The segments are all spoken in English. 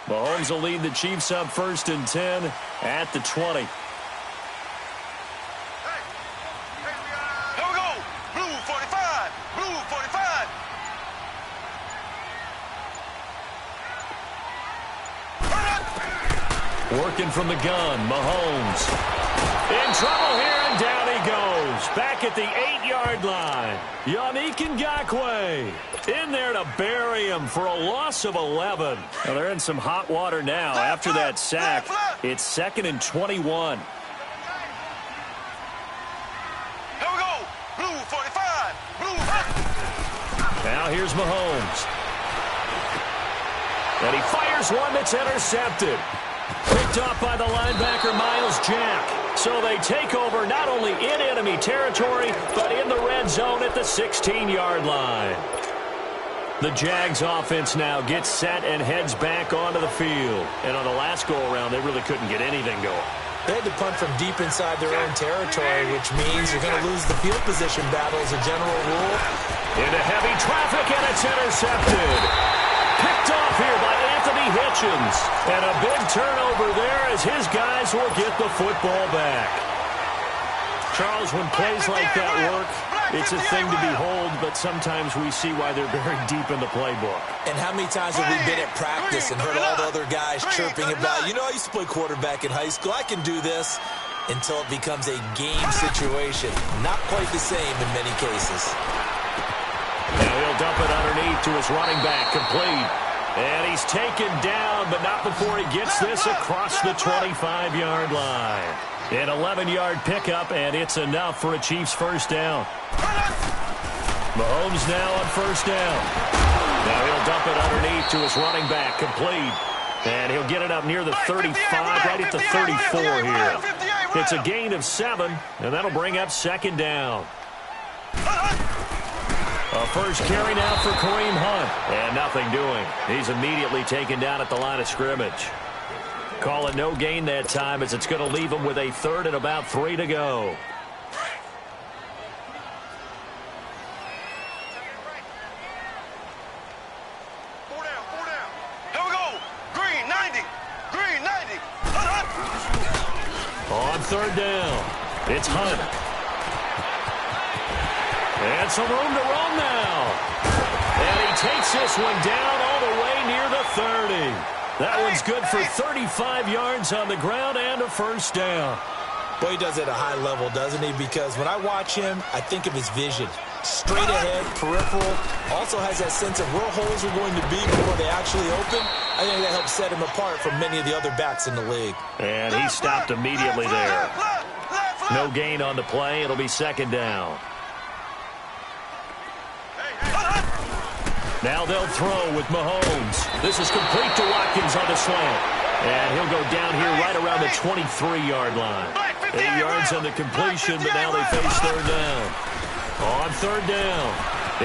Mahomes will lead the Chiefs up 1st and 10 at the 20. Here we go. Blue 45. Blue 45. Working from the gun, Mahomes. In trouble here, and down he goes. Back at the 8-yard line. Yannick Ngakoue in there to bury him for a loss of 11. Well, they're in some hot water now after that sack. It's 2nd and 21. Here we go. Blue 45. Blue. Now here's Mahomes. And he fires one that's intercepted. Picked off by the linebacker, Miles Jack. So they take over not only in enemy territory, but in the red zone at the 16-yard line. The Jags offense now gets set and heads back onto the field. And on the last go-around, they really couldn't get anything going. They had to punt from deep inside their own territory, which means you're going to lose the field position battle as a general rule. Into heavy traffic, and it's intercepted. Picked off here by Anthony Hitchens. And a big turnover there as his guys will get the football back. Charles, when plays like that work, it's a thing to behold, but sometimes we see why they're very deep in the playbook. And how many times have we been at practice and heard all the other guys chirping about, you know, I used to play quarterback in high school, I can do this, until it becomes a game situation. Not quite the same in many cases. Now he'll dump it underneath to his running back, complete. And he's taken down, but not before he gets this across the 25-yard line. An 11-yard pickup, and it's enough for a Chiefs first down. Mahomes now on first down. Now he'll dump it underneath to his running back, complete. And he'll get it up near the 35, right at the 34 here. It's a gain of 7, and that'll bring up 2nd down. A first carry now for Kareem Hunt. And nothing doing. He's immediately taken down at the line of scrimmage. Call it no gain that time as it's going to leave him with a 3rd and about 3 to go. Four down. Here we go. Green 90. Green 90. On 3rd down, it's Hunt. And some room to run now. And he takes this one down all the way near the 30. That one's good for 35 yards on the ground and a first down. Boy, he does it at a high level, doesn't he? Because when I watch him, I think of his vision. Straight ahead, peripheral. Also has that sense of where holes are going to be before they actually open. I think that helps set him apart from many of the other backs in the league. And he stopped immediately there. No gain on the play. It'll be 2nd down. Now they'll throw with Mahomes. This is complete to Watkins on the slant. And he'll go down here right around the 23-yard line. 8 yards on the completion, but now they face 3rd down. On 3rd down,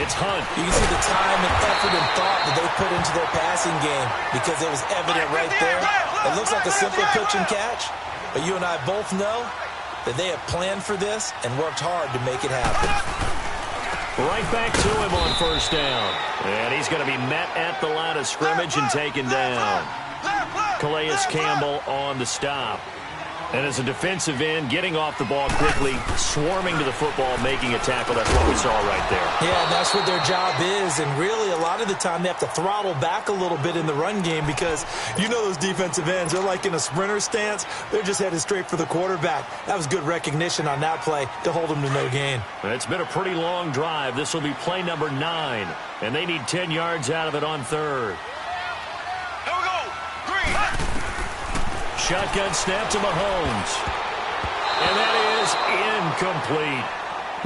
it's Hunt. You can see the time and effort and thought that they put into their passing game because it was evident right there. It looks like a simple pitch and catch, but you and I both know that they have planned for this and worked hard to make it happen. Right back to him on first down. And he's going to be met at the line of scrimmage and taken down. Calais Campbell on the stop. And as a defensive end, getting off the ball quickly, swarming to the football, making a tackle. That's what we saw right there. Yeah, and that's what their job is. And really, a lot of the time, they have to throttle back a little bit in the run game because you know those defensive ends, they're like in a sprinter stance. They're just headed straight for the quarterback. That was good recognition on that play to hold them to no gain. It's been a pretty long drive. This will be play number 9. And they need 10 yards out of it on 3rd. Here we go. Green. Shotgun snap to Mahomes. And that is incomplete.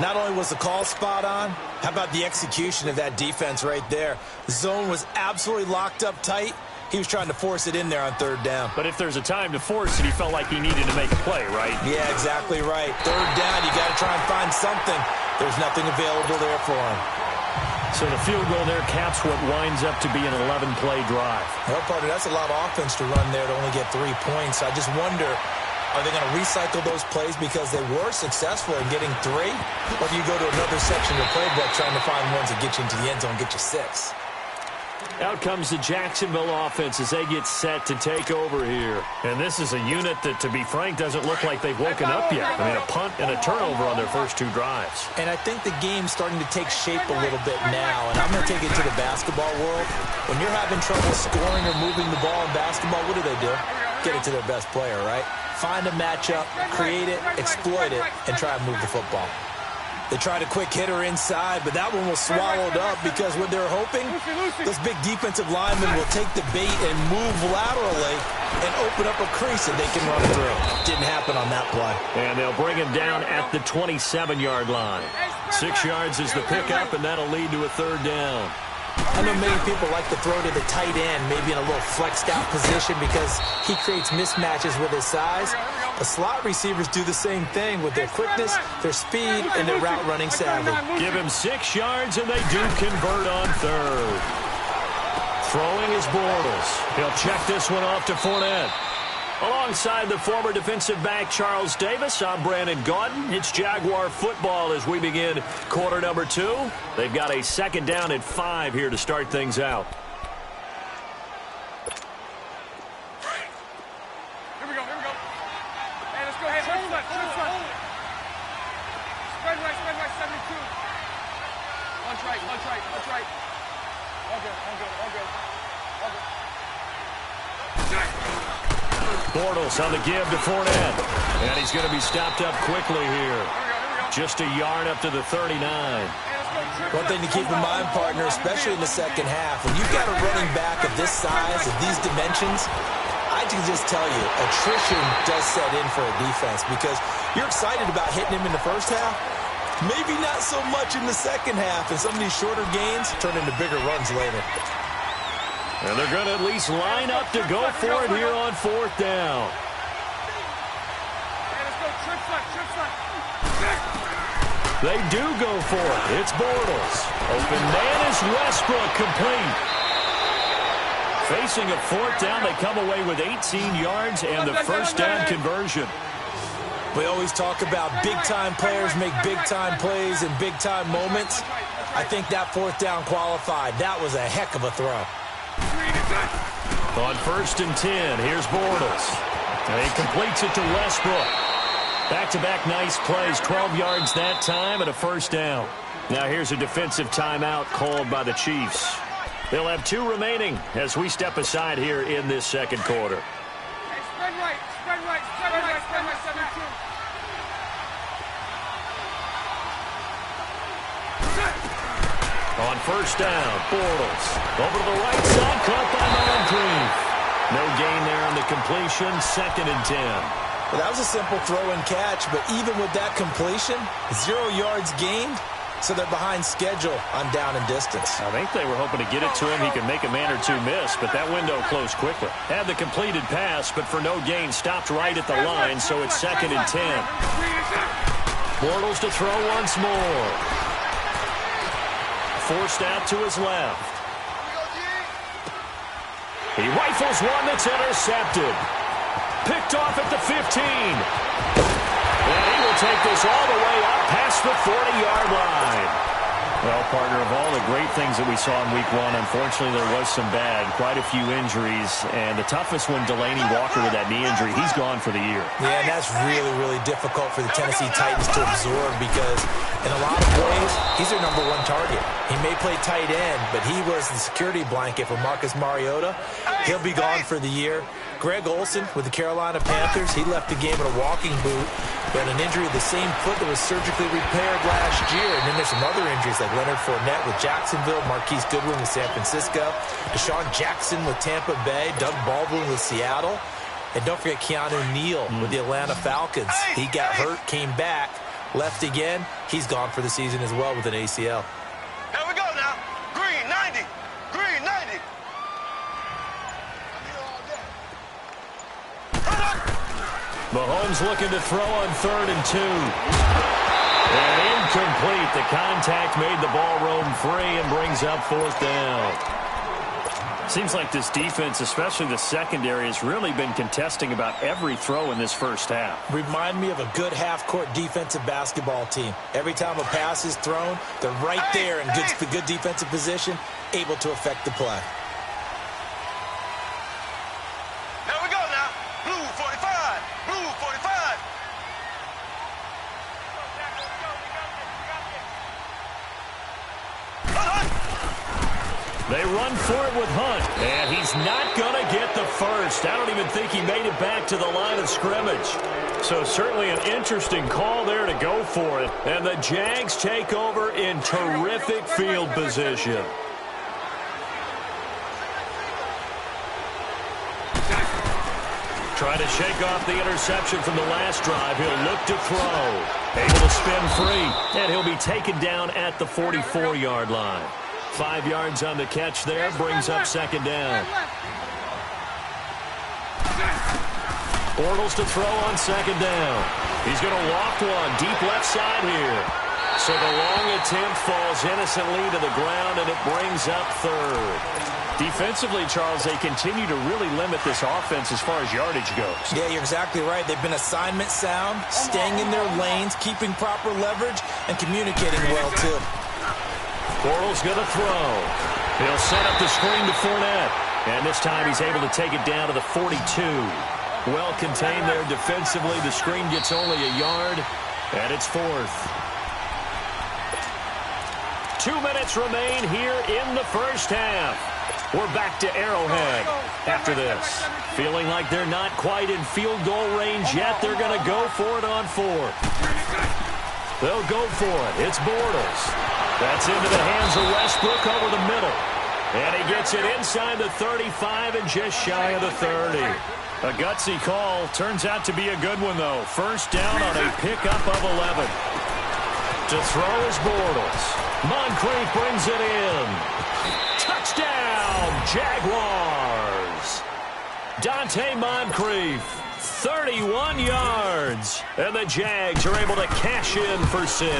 Not only was the call spot on, how about the execution of that defense right there? The zone was absolutely locked up tight. He was trying to force it in there on 3rd down. But if there's a time to force it, he felt like he needed to make a play, right? Yeah, exactly right. 3rd down, you got to try and find something. There's nothing available there for him. So the field goal there caps what winds up to be an 11-play drive. Well, partner, that's a lot of offense to run there to only get 3 points. I just wonder, are they going to recycle those plays because they were successful in getting 3? Or do you go to another section of the playbook trying to find ones that get you into the end zone, get you 6? Out comes the Jacksonville offense as they get set to take over here. And this is a unit that, to be frank, doesn't look like they've woken up yet. I mean, a punt and a turnover on their first 2 drives. And I think the game's starting to take shape a little bit now. And I'm going to take it to the basketball world. When you're having trouble scoring or moving the ball in basketball, what do? Get it to their best player, right? Find a matchup, create it, exploit it, and try and move the football. They tried a quick hitter inside, but that one was swallowed up because what they're hoping, those big defensive linemen will take the bait and move laterally and open up a crease that they can run through. Didn't happen on that play. And they'll bring him down at the 27-yard line. 6 yards is the pickup, and that'll lead to a 3rd down. I know many people like to throw to the tight end, maybe in a little flexed out position because he creates mismatches with his size. The slot receivers do the same thing with their quickness, their speed, and their route running savvy. Give him 6 yards, and they do convert on 3rd. Throwing is Bortles. He'll check this one off to Fournette. Alongside the former defensive back Charles Davis, I'm Brandon Gaudin. It's Jaguar football as we begin quarter number 2. They've got a 2nd down and 5 here to start things out. Here we go. Hey, let's go ahead. Trip front. Spread right, 72. Lunge right. All good. Bortles on the give to Fournette. And he's going to be stopped up quickly here. Just a yard up to the 39. One thing to keep in mind, partner, especially in the second half, when you've got a running back of this size, of these dimensions, I can just tell you, attrition does set in for a defense because you're excited about hitting him in the first half. Maybe not so much in the second half, and some of these shorter gains turn into bigger runs later. And they're going to at least line up to go for it here on 4th down. They do go for it. It's Bortles. Open man is Westbrook, complete. Facing a 4th down, they come away with 18 yards and the 1st down conversion. We always talk about big-time players make big-time plays in big-time moments. I think that 4th down qualified. That was a heck of a throw. On 1st and 10, here's Bortles. And he completes it to Westbrook. Back-to-back nice plays, 12 yards that time and a 1st down. Now here's a defensive timeout called by the Chiefs. They'll have 2 remaining as we step aside here in this 2nd quarter. Hey, spread right, 72. On 1st down, Bortles. Over to the right side, caught by Moncrief. No gain there on the completion, 2nd and 10. Well, that was a simple throw and catch, but even with that completion, 0 yards gained, so they're behind schedule on down and distance. I think they were hoping to get it to him. He could make a man or 2 miss, but that window closed quickly. Had the completed pass, but for no gain, stopped right at the line, so it's 2nd and 10. Bortles to throw once more. Forced out to his left. He rifles one that's intercepted. Picked off at the 15. And he will take this all the way up past the 40-yard line. Well, partner, of all the great things that we saw in Week 1, unfortunately there was some bad, quite a few injuries, and the toughest one, Delaney Walker with that knee injury, he's gone for the year. Yeah, and that's really, really difficult for the Tennessee Titans to absorb because in a lot of ways, he's their #1 target. He may play tight end, but he was the security blanket for Marcus Mariota. He'll be gone for the year. Greg Olsen with the Carolina Panthers, he left the game in a walking boot. He had an injury of the same foot that was surgically repaired last year. And then there's some other injuries like Leonard Fournette with Jacksonville, Marquise Goodwin with San Francisco, Deshaun Jackson with Tampa Bay, Doug Baldwin with Seattle. And don't forget Keanu Neal with the Atlanta Falcons. He got hurt, came back, left again. He's gone for the season as well with an ACL. Here we go now. Green 90. Green 90. Mahomes looking to throw on 3rd and 2. And incomplete. The contact made the ball roam free and brings up 4th down. Seems like this defense, especially the secondary, has really been contesting about every throw in this first half. Remind me of a good half-court defensive basketball team. Every time a pass is thrown, they're right there in good defensive position, able to affect the play. They run for it with Hunt, and he's not going to get the first. I don't even think he made it back to the line of scrimmage. So certainly an interesting call there to go for it. And the Jags take over in terrific field position. Trying to shake off the interception from the last drive. He'll look to throw. Able to spin free, and he'll be taken down at the 44-yard line. 5 yards on the catch there, brings up second down. Bortles to throw on second down. He's going to loft one deep left side here. So the long attempt falls innocently to the ground, and it brings up third. Defensively, Charles, they continue to really limit this offense as far as yardage goes. Yeah, you're exactly right. They've been assignment sound, staying in their lanes, keeping proper leverage, and communicating well, too. Bortles going to throw. He'll set up the screen to Fournette. And this time he's able to take it down to the 42. Well contained there defensively. The screen gets only a yard, and it's fourth. 2 minutes remain here in the first half. We're back to Arrowhead after this. Feeling like they're not quite in field goal range yet. They're going to go for it on fourth. They'll go for it. It's Bortles. That's into the hands of Westbrook over the middle. And he gets it inside the 35 and just shy of the 30. A gutsy call. Turns out to be a good one, though. First down on a pickup of 11. To throw is Bortles. Moncrief brings it in. Touchdown, Jaguars. Dante Moncrief, 31 yards. And the Jags are able to cash in for 6.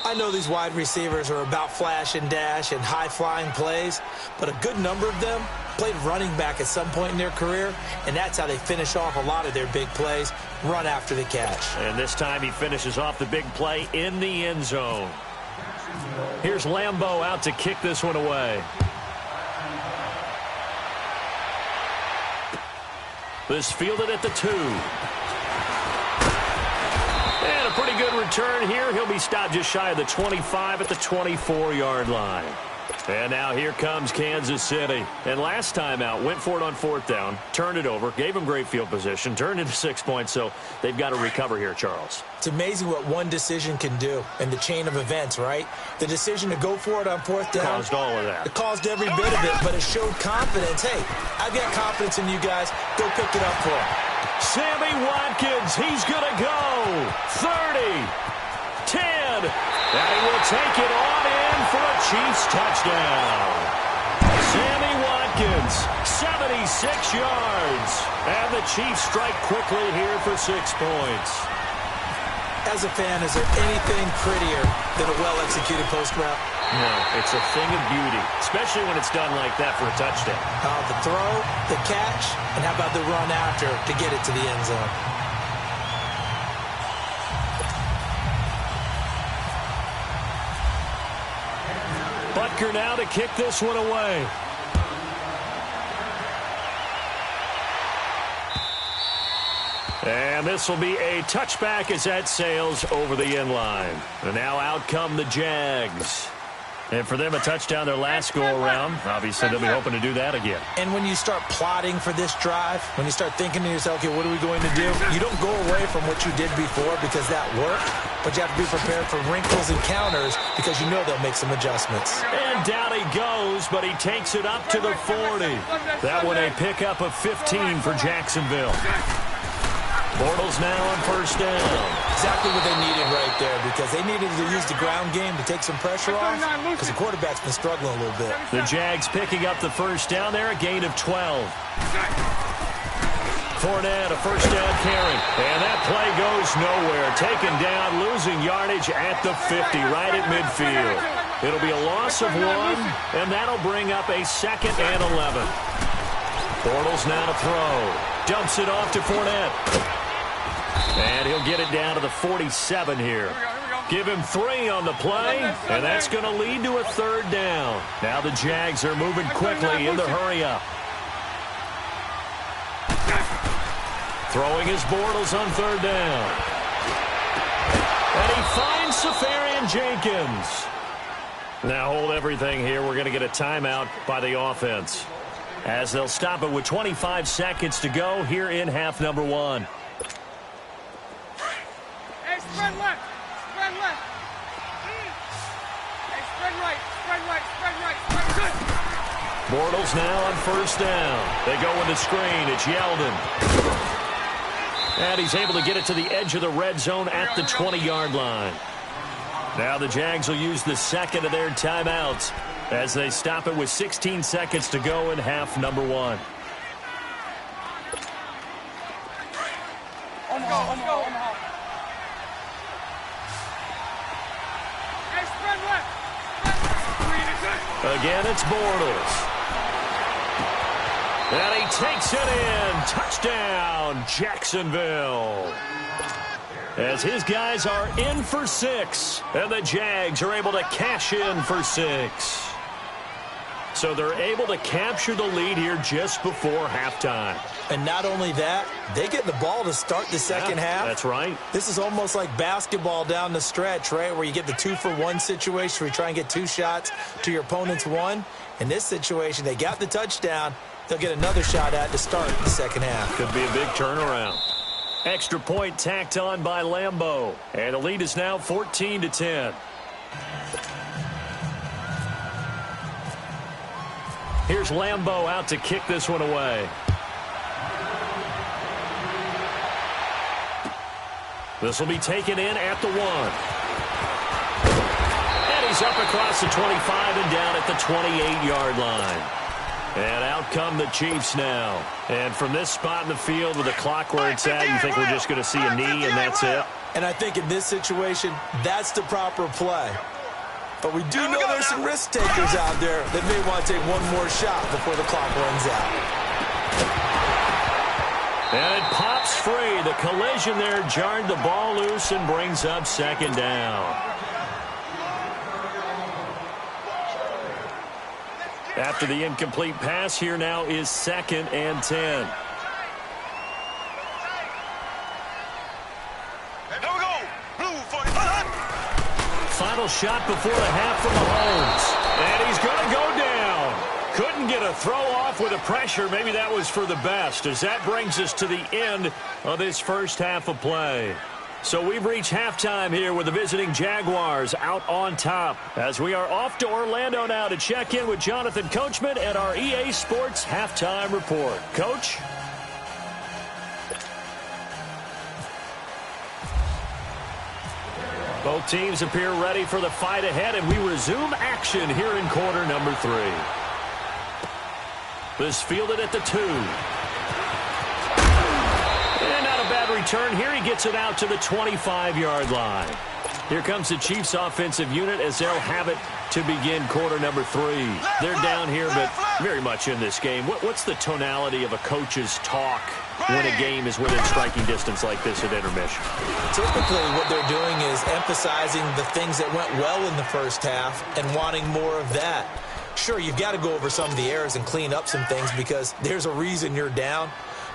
I know these wide receivers are about flash and dash and high-flying plays, but a good number of them played running back at some point in their career, and that's how they finish off a lot of their big plays, run after the catch. And this time he finishes off the big play in the end zone. Here's Lambeau out to kick this one away. This fielded at the 2. And a pretty good return here. He'll be stopped just shy of the 25 at the 24-yard line. And now here comes Kansas City. And last time out, went for it on fourth down, turned it over, gave him great field position, turned into 6 points, so they've got to recover here, Charles. It's amazing what one decision can do in the chain of events, right? The decision to go for it on fourth down. Caused all of that. It caused every bit of it, but it showed confidence. Hey, I've got confidence in you guys. Go pick it up for him. Sammy Watkins, he's going to go. 30, 10, and he will take it on in for a Chiefs touchdown. Sammy Watkins, 76 yards. And the Chiefs strike quickly here for 6 points. As a fan, is there anything prettier than a well-executed post route? No, it's a thing of beauty, especially when it's done like that for a touchdown. The throw, the catch, and how about the run after to get it to the end zone? Butker now to kick this one away. And this will be a touchback as that sails over the end line. And now out come the Jags. And for them, a touchdown their last go-around. Obviously, they'll be hoping to do that again. And when you start plotting for this drive, when you start thinking to yourself, okay, what are we going to do? You don't go away from what you did before because that worked, but you have to be prepared for wrinkles and counters because you know they'll make some adjustments. And down he goes, but he takes it up to the 40. That one a pickup of 15 for Jacksonville. Bortles now on first down. Exactly what they needed right there because they needed to use the ground game to take some pressure off because the quarterback's been struggling a little bit. The Jags picking up the first down there, a gain of 12. Fournette, a first down carry. And that play goes nowhere. Taken down, losing yardage at the 50, right at midfield. It'll be a loss of 1, and that'll bring up a 2nd and 11. Bortles now to throw. Dumps it off to Fournette. And he'll get it down to the 47 here. Give him 3 on the play, and that's going to lead to a 3rd down. Now the Jags are moving quickly in the hurry-up. Throwing his Bortles on 3rd down. And he finds Safarian Jenkins. Now hold everything here. We're going to get a timeout by the offense, as they'll stop it with 25 seconds to go here in half number 1. Hey, spread left. Spread left. Hey, spread right. Spread right. Spread right. Spread good. Bortles now on first down. They go with the screen. It's Yeldon. And he's able to get it to the edge of the red zone at the 20-yard line. Now the Jags will use the second of their timeouts as they stop it with 16 seconds to go in half number 1. Omaha. Hey, spread left. Again, it's Bortles. And he takes it in. Touchdown, Jacksonville. As his guys are in for 6. And the Jags are able to cash in for 6. So they're able to capture the lead here just before halftime. And not only that, they get the ball to start the second half. That's right. This is almost like basketball down the stretch, right, where you get the 2-for-1 situation where you try and get 2 shots to your opponent's 1. In this situation, they got the touchdown. They'll get another shot at to start the second half. Could be a big turnaround. Extra point tacked on by Lambeau. And the lead is now 14-10. Here's Lambeau out to kick this one away. This will be taken in at the 1. And he's up across the 25 and down at the 28-yard line. And out come the Chiefs now. And from this spot in the field with the clock where it's at, you think we're just going to see a knee and that's it? And I think in this situation, that's the proper play. But we do know there's some risk takers out there that may want to take one more shot before the clock runs out. And it pops free. The collision there jarred the ball loose and brings up second down. After the incomplete pass, here now is 2nd and 10. Here we go. Blue for Final shot before the half from Mahomes. And he's going to go down. Couldn't get a throw off with the pressure. Maybe that was for the best, as that brings us to the end of this first half of play. So we've reached halftime here with the visiting Jaguars out on top, as we are off to Orlando now to check in with Jonathan Coachman at our EA Sports Halftime Report. Coach? Both teams appear ready for the fight ahead, and we resume action here in quarter number 3. This fielded at the 2. And not a bad return here. He gets it out to the 25-yard line. Here comes the Chiefs offensive unit as they'll have it to begin quarter number 3. They're down here, but very much in this game. What's the tonality of a coach's talk when a game is within striking distance like this at intermission? Typically, what they're doing is emphasizing the things that went well in the first half and wanting more of that. Sure, you've got to go over some of the errors and clean up some things because there's a reason you're down.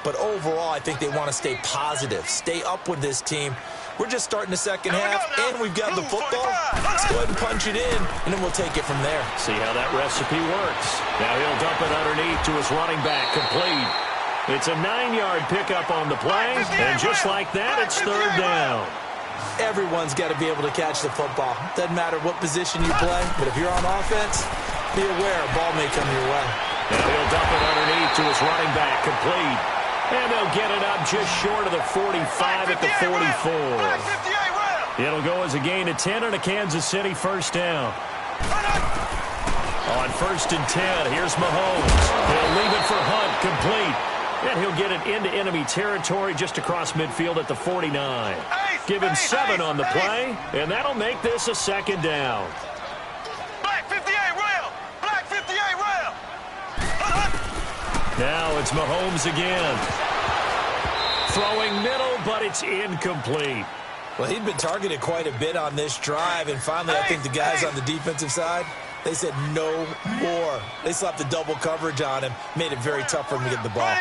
But overall, I think they want to stay positive, stay up with this team. We're just starting the second half, and we've got the football. Let's go ahead and punch it in, and then we'll take it from there. See how that recipe works. Now he'll dump it underneath to his running back, complete. It's a 9-yard pickup on the play, and just like that, it's 3rd down. Everyone's got to be able to catch the football. Doesn't matter what position you play, but if you're on offense, be aware a ball may come your way. Now he'll dump it underneath to his running back, complete. And they'll get it up just short of the 45 at the 44. It'll go as a gain of 10 and a Kansas City first down. On 1st and 10, here's Mahomes. He'll leave it for Hunt, complete. And he'll get it into enemy territory just across midfield at the 49. Give him 7 on the play, and that'll make this a 2nd down. Black 58 rail. Black 58 rail. Now it's Mahomes again. Throwing middle, but it's incomplete. Well, he'd been targeted quite a bit on this drive, and finally I think the guys on the defensive side, they said no more. They slapped the double coverage on him, made it very tough for him to get the ball.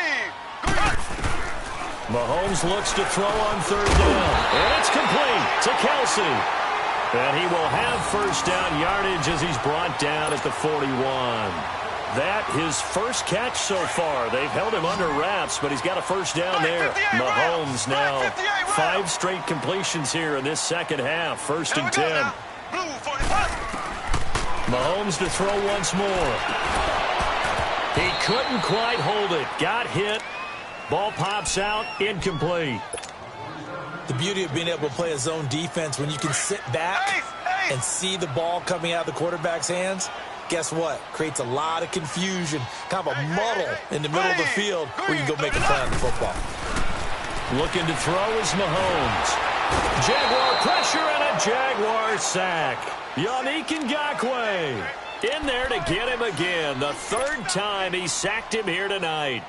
Mahomes looks to throw on 3rd down, and it's complete to Kelsey. And he will have first down yardage as he's brought down at the 41. That his first catch so far. They've held him under wraps, but he's got a first down there. Mahomes now 5 straight completions here in this second half. First and 10. Mahomes to throw once more. He couldn't quite hold it. Got hit. Ball pops out. Incomplete. The beauty of being able to play a zone defense when you can sit back and see the ball coming out of the quarterback's hands, guess what? Creates a lot of confusion, kind of a muddle in the middle of the field where you go make a play on the football. Looking to throw is Mahomes. Jaguar pressure and a Jaguar sack. Yannick Ngakoue in there to get him again. The third time he sacked him here tonight.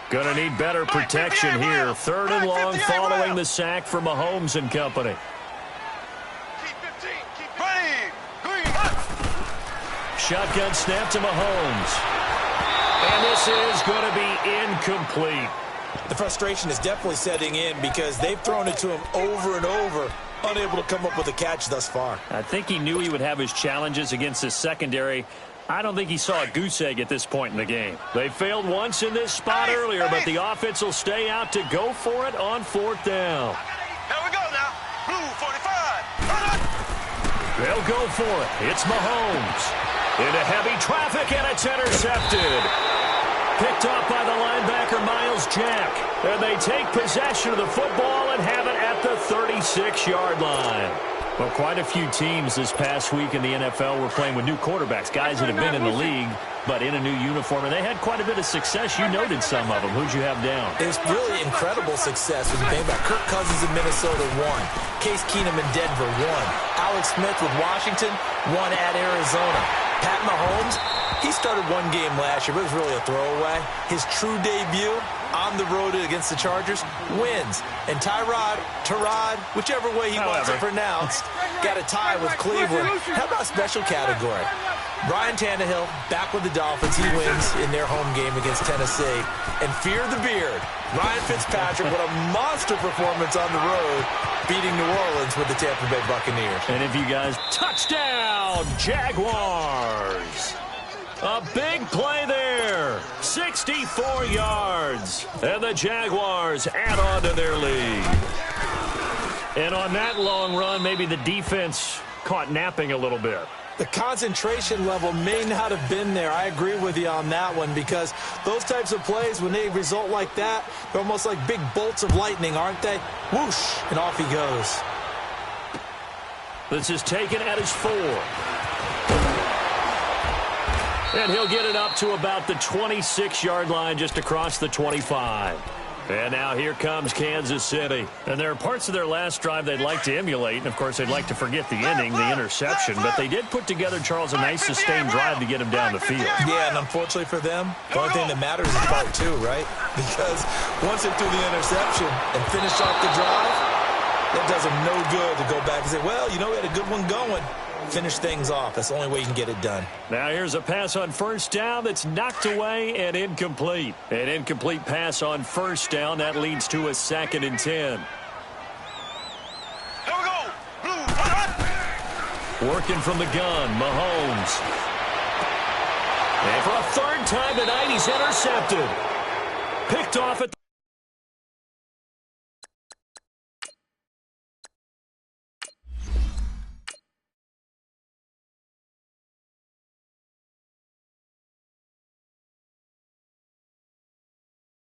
Going to need better protection here. Third and long following the sack for Mahomes and company. Shotgun snap to Mahomes. And this is going to be incomplete. The frustration is definitely setting in because they've thrown it to him over and over, unable to come up with a catch thus far. I think he knew he would have his challenges against his secondary. I don't think he saw a goose egg at this point in the game. They failed once in this spot earlier, but the offense will stay out to go for it on fourth down. Here we go now. Blue 45. They'll go for it. It's Mahomes. Into heavy traffic, and it's intercepted. Picked off by the linebacker, Miles Jack. And they take possession of the football and have it at the 36-yard line. Well, quite a few teams this past week in the NFL were playing with new quarterbacks, guys that have been in the league, but in a new uniform. And they had quite a bit of success. You noted some of them. Who'd you have down? It's really incredible success when you think about Kirk Cousins in Minnesota, 1. Case Keenum in Denver, 1. Alex Smith with Washington, 1 at Arizona. Pat Mahomes, he started one game last year, but it was really a throwaway. His true debut on the road against the Chargers wins. And Tyrod, whichever way he wants it pronounced, got a tie with Cleveland. How about special category? Ryan Tannehill back with the Dolphins. He wins in their home game against Tennessee. And fear the beard. Ryan Fitzpatrick, what a monster performance on the road, beating New Orleans with the Tampa Bay Buccaneers. And if you guys, touchdown, Jaguars. A big play there. 64 yards. And the Jaguars add on to their lead. And on that long run, maybe the defense caught napping a little bit. The concentration level may not have been there. I agree with you on that one because those types of plays, when they result like that, they're almost like big bolts of lightning, aren't they? Whoosh, and off he goes. This is taken at his 4. And he'll get it up to about the 26-yard line just across the 25. And now here comes Kansas City. And there are parts of their last drive they'd like to emulate. And, of course, they'd like to forget the ending, the interception. But they did put together, Charles, a nice sustained drive to get him down the field. Yeah, and unfortunately for them, the only thing that matters is part 2, right? Because once they threw the interception and finished off the drive, that does them no good to go back and say, well, you know, we had a good one going. Finish things off. That's the only way you can get it done. Now here's a pass on first down that's knocked away and incomplete. An incomplete pass on first down. That leads to a 2nd and 10. Here we go. Blue. Working from the gun, Mahomes. And for a third time tonight, he's intercepted. Picked off at the